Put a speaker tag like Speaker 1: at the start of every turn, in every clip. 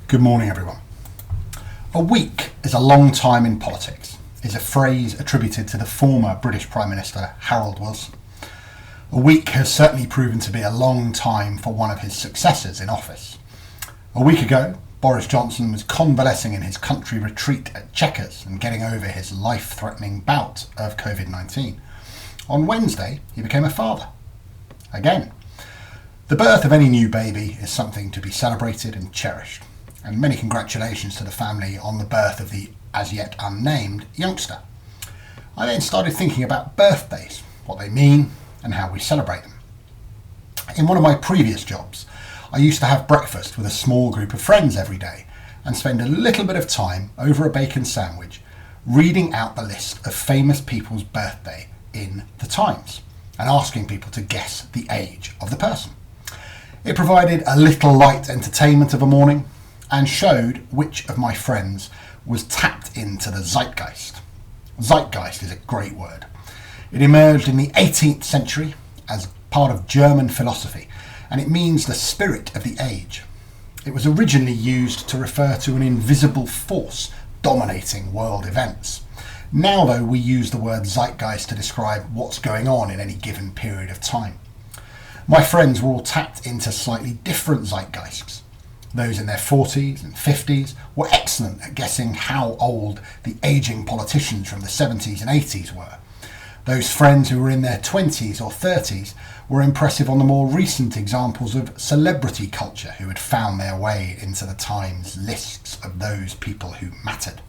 Speaker 1: Good morning, everyone. A week is a long time in politics, is a phrase attributed to the former British Prime Minister Harold Wilson. A week has certainly proven to be a long time for one of his successors in office. A week ago, Boris Johnson was convalescing in his country retreat at Chequers and getting over his life-threatening bout of COVID-19. On Wednesday, he became a father. Again. The birth of any new baby is something to be celebrated and cherished. And many congratulations to the family on the birth of the as yet unnamed youngster. I then started thinking about birthdays, what they mean and how we celebrate them. In one of my previous jobs, I used to have breakfast with a small group of friends every day and spend a little bit of time over a bacon sandwich reading out the list of famous people's birthday in the Times and asking people to guess the age of the person. It provided a little light entertainment of a morning and showed which of my friends was tapped into the zeitgeist. Zeitgeist is a great word. It emerged in the 18th century as part of German philosophy, and it means the spirit of the age. It was originally used to refer to an invisible force dominating world events. Now, though, we use the word zeitgeist to describe what's going on in any given period of time. My friends were all tapped into slightly different zeitgeists. Those in their 40s and 50s were excellent at guessing how old the ageing politicians from the 70s and 80s were. Those friends who were in their 20s or 30s were impressive on the more recent examples of celebrity culture who had found their way into the Times lists of those people who mattered.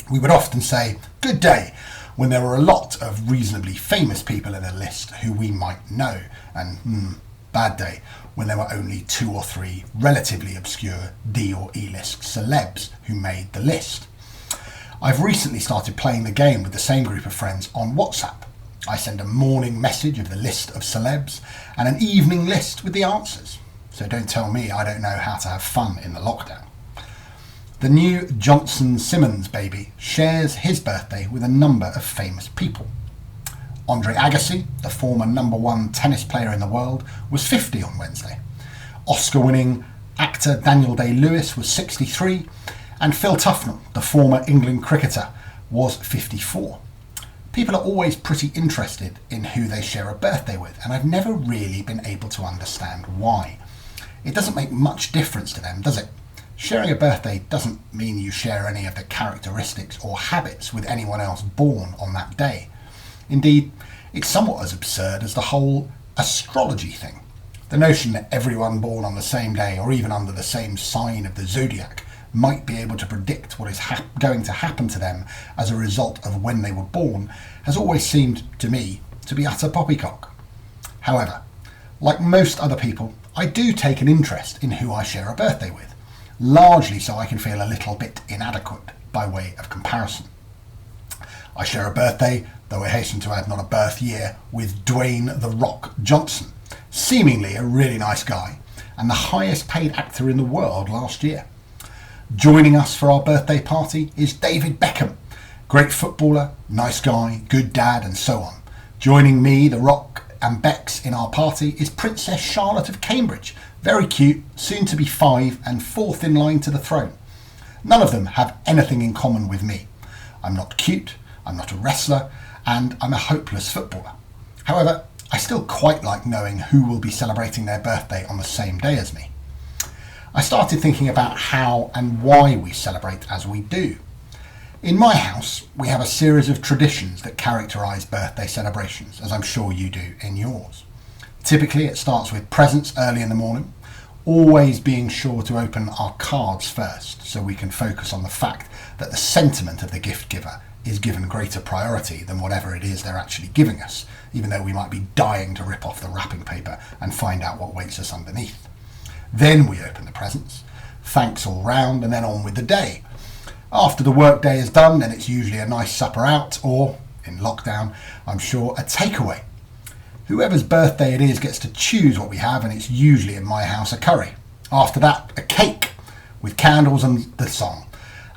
Speaker 1: We would often say, "Good day," when there were a lot of reasonably famous people in a list who we might know, and bad day when there were only 2 or 3 relatively obscure D or E-list celebs who made the list. I've recently started playing the game with the same group of friends on WhatsApp. I send a morning message of the list of celebs and an evening list with the answers. So don't tell me I don't know how to have fun in the lockdown. The new Johnson Simmons baby shares his birthday with a number of famous people. Andre Agassi, the former #1 tennis player in the world, was 50 on Wednesday. Oscar-winning actor Daniel Day-Lewis was 63, and Phil Tufnell, the former England cricketer, was 54. People are always pretty interested in who they share a birthday with, and I've never really been able to understand why. It doesn't make much difference to them, does it? Sharing a birthday doesn't mean you share any of the characteristics or habits with anyone else born on that day. Indeed, it's somewhat as absurd as the whole astrology thing. The notion that everyone born on the same day or even under the same sign of the zodiac might be able to predict what is going to happen to them as a result of when they were born has always seemed to me to be utter poppycock. However, like most other people, I do take an interest in who I share a birthday with, largely so I can feel a little bit inadequate by way of comparison. I share a birthday, though I hasten to add not a birth year, with Dwayne "The Rock" Johnson, seemingly a really nice guy, and the highest paid actor in the world last year. Joining us for our birthday party is David Beckham, great footballer, nice guy, good dad, and so on. Joining me, The Rock, and Bex in our party is Princess Charlotte of Cambridge, very cute, soon to be 5 and 4th in line to the throne. None of them have anything in common with me. I'm not cute, I'm not a wrestler, and I'm a hopeless footballer. However, I still quite like knowing who will be celebrating their birthday on the same day as me. I started thinking about how and why we celebrate as we do. In my house, we have a series of traditions that characterise birthday celebrations, as I'm sure you do in yours. Typically, it starts with presents early in the morning, always being sure to open our cards first so we can focus on the fact that the sentiment of the gift giver is given greater priority than whatever it is they're actually giving us, even though we might be dying to rip off the wrapping paper and find out what waits us underneath. Then we open the presents, thanks all round, and then on with the day. After the work day is done, then it's usually a nice supper out, or, in lockdown, I'm sure, a takeaway. Whoever's birthday it is gets to choose what we have, and it's usually in my house a curry. After that, a cake with candles and the song.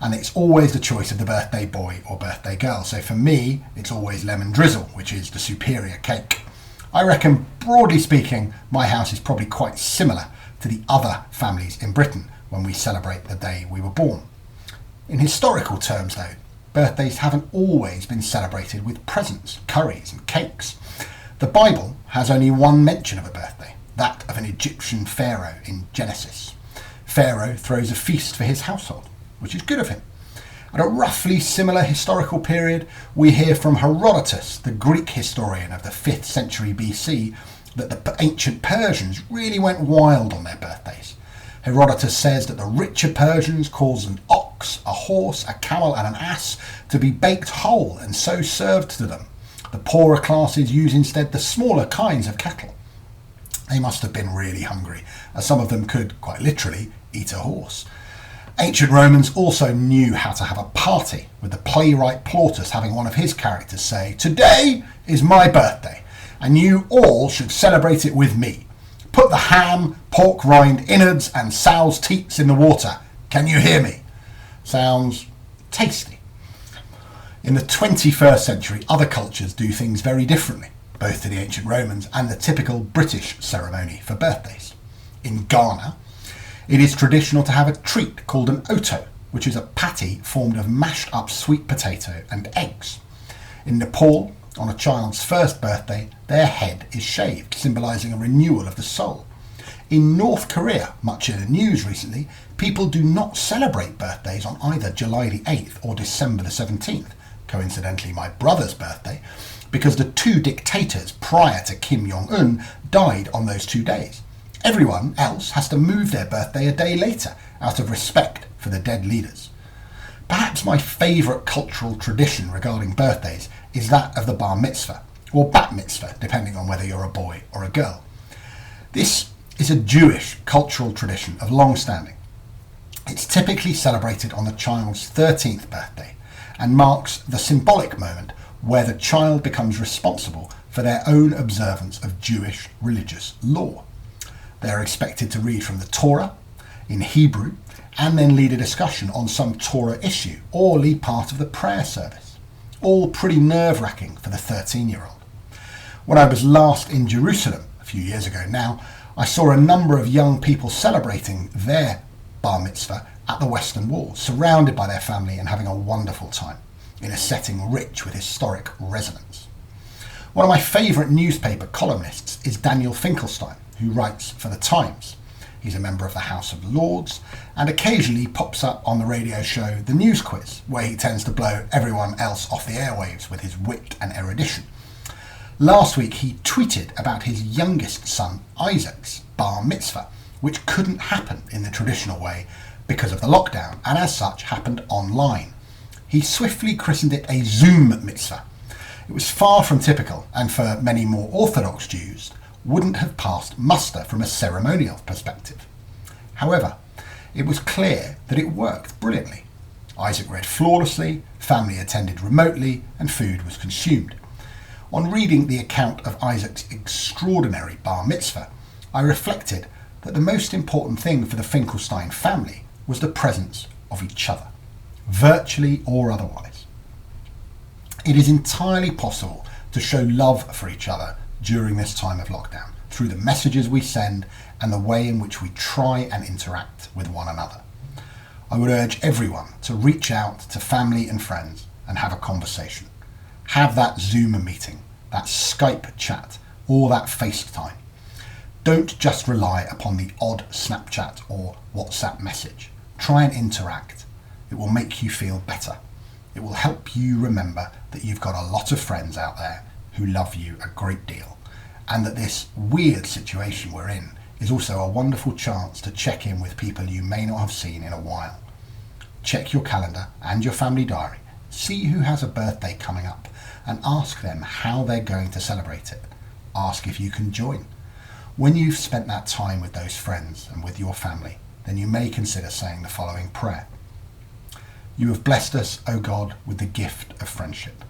Speaker 1: And it's always the choice of the birthday boy or birthday girl. So for me, it's always lemon drizzle, which is the superior cake. I reckon, broadly speaking, my house is probably quite similar to the other families in Britain, when we celebrate the day we were born. In historical terms, though, birthdays haven't always been celebrated with presents, curries and cakes. The Bible has only one mention of a birthday, that of an Egyptian pharaoh in Genesis. Pharaoh throws a feast for his household, which is good of him. At a roughly similar historical period, we hear from Herodotus, the Greek historian of the 5th century BC, that the ancient Persians really went wild on their birthdays. Herodotus says that the richer Persians caused an ox, a horse, a camel and an ass to be baked whole and so served to them. The poorer classes use instead the smaller kinds of cattle. They must have been really hungry, as some of them could, quite literally, eat a horse. Ancient Romans also knew how to have a party, with the playwright Plautus having one of his characters say, "Today is my birthday, and you all should celebrate it with me. Put the ham, pork rind, innards and sow's teats in the water. Can you hear me?" Sounds tasty. In the 21st century, other cultures do things very differently, both to the ancient Romans and the typical British ceremony for birthdays. In Ghana, it is traditional to have a treat called an oto, which is a patty formed of mashed up sweet potato and eggs. In Nepal, on a child's first birthday, their head is shaved, symbolising a renewal of the soul. In North Korea, much in the news recently, people do not celebrate birthdays on either July the 8th or December the 17th, coincidentally my brother's birthday, because the two dictators prior to Kim Jong-un died on those 2 days. Everyone else has to move their birthday a day later out of respect for the dead leaders. Perhaps my favourite cultural tradition regarding birthdays is that of the bar mitzvah, or bat mitzvah, depending on whether you're a boy or a girl. This is a Jewish cultural tradition of long standing. It's typically celebrated on the child's 13th birthday and marks the symbolic moment where the child becomes responsible for their own observance of Jewish religious law. They are expected to read from the Torah in Hebrew and then lead a discussion on some Torah issue or lead part of the prayer service. All pretty nerve-wracking for the 13-year-old. When I was last in Jerusalem, a few years ago now, I saw a number of young people celebrating their bar mitzvah at the Western Wall, surrounded by their family and having a wonderful time, in a setting rich with historic resonance. One of my favourite newspaper columnists is Daniel Finkelstein, who writes for The Times. He's a member of the House of Lords and occasionally pops up on the radio show The News Quiz, where he tends to blow everyone else off the airwaves with his wit and erudition. Last week he tweeted about his youngest son Isaac's bar mitzvah, which couldn't happen in the traditional way because of the lockdown and as such happened online. He swiftly christened it a Zoom mitzvah. It was far from typical and for many more Orthodox Jews wouldn't have passed muster from a ceremonial perspective. However, it was clear that it worked brilliantly. Isaac read flawlessly, family attended remotely, and food was consumed. On reading the account of Isaac's extraordinary bar mitzvah, I reflected that the most important thing for the Finkelstein family was the presence of each other, virtually or otherwise. It is entirely possible to show love for each other during this time of lockdown, through the messages we send and the way in which we try and interact with one another. I would urge everyone to reach out to family and friends and have a conversation. Have that Zoom meeting, that Skype chat, or that FaceTime. Don't just rely upon the odd Snapchat or WhatsApp message. Try and interact. It will make you feel better. It will help you remember that you've got a lot of friends out there who love you a great deal, and that this weird situation we're in is also a wonderful chance to check in with people you may not have seen in a while. Check your calendar and your family diary, see who has a birthday coming up, and ask them how they're going to celebrate it. Ask if you can join. When you've spent that time with those friends and with your family, then you may consider saying the following prayer. You have blessed us, O God, with the gift of friendship,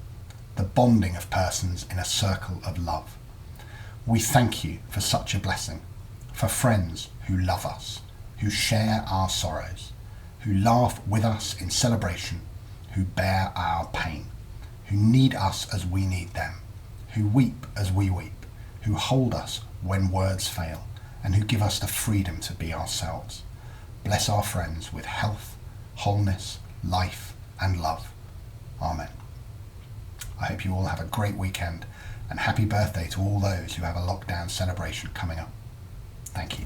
Speaker 1: the bonding of persons in a circle of love. We thank you for such a blessing, for friends who love us, who share our sorrows, who laugh with us in celebration, who bear our pain, who need us as we need them, who weep as we weep, who hold us when words fail, and who give us the freedom to be ourselves. bless our friends with health, wholeness, life and love. Amen. I hope you all have a great weekend, and happy birthday to all those who have a lockdown celebration coming up. Thank you.